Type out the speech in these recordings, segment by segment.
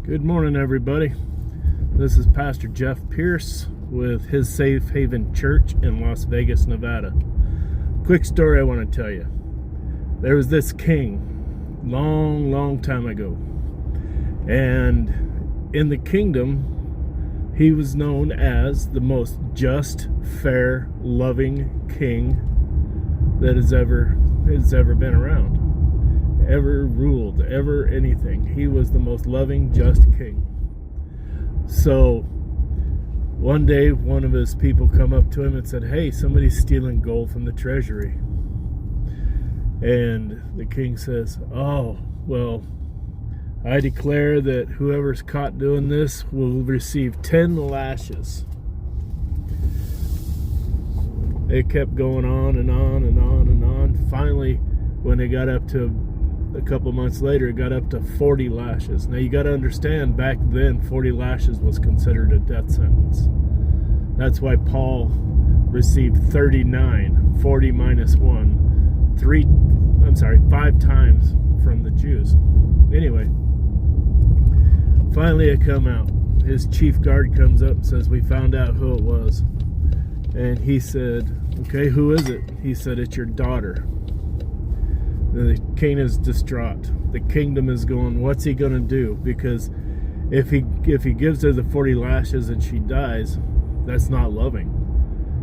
Good morning, everybody. This is Pastor Jeff Pierce with his Safe Haven Church in Las Vegas, Nevada. Quick story I want to tell you. There was this king long time ago, and in the kingdom he was known as the most just, fair, loving king that has ever been around, ever ruled, ever anything. He was the most loving, just king. So one day one of his people come up to him and said, "Hey, somebody's stealing gold from the treasury." And the king says, "Oh, well, I declare that whoever's caught doing this will receive 10 lashes. It kept going on and on and on and on. Finally, when it got up to a couple months later, it got up to 40 lashes. Now, you got to understand, back then, 40 lashes was considered a death sentence. That's why Paul received 39, 40 minus 1, 5 times from the Jews. Anyway, finally it come out. His chief guard comes up and says, "We found out who it was." And he said, "Okay, who is it?" He said, "It's your daughter." The king is distraught. The kingdom is going, what's he going to do? Because if he gives her the 40 lashes and she dies, that's not loving.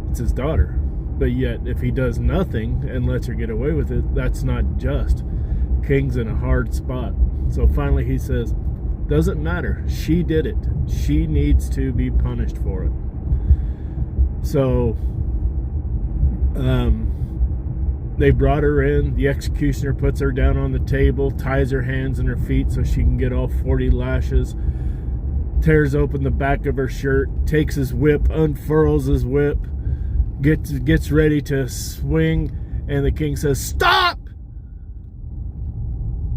It's his daughter. But yet, if he does nothing and lets her get away with it, that's not just. King's in a hard spot. So finally he says, doesn't matter. She did it. She needs to be punished for it. So, they brought her in. The executioner puts her down on the table, ties her hands and her feet so she can get all 40 lashes, tears open the back of her shirt, takes his whip, unfurls his whip, gets ready to swing, and the king says, "Stop!"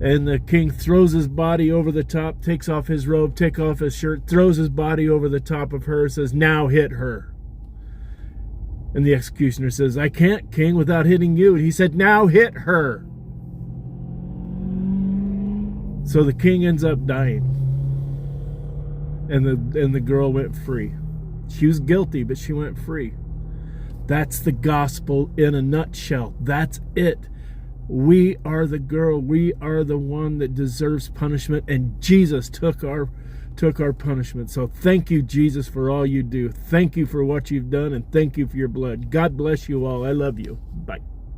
And the king throws his body over the top, takes off his robe, takes off his shirt, throws his body over the top of her, says, "Now hit her." And the executioner says, "I can't, king, without hitting you." And he said, "Now hit her." So the king ends up dying. And the girl went free. She was guilty, but she went free. That's the gospel in a nutshell. That's it. We are the girl. We are the one that deserves punishment. And Jesus took our punishment. So thank you, Jesus, for all you do. Thank you for what you've done, and thank you for your blood. God bless you all. I love you. Bye.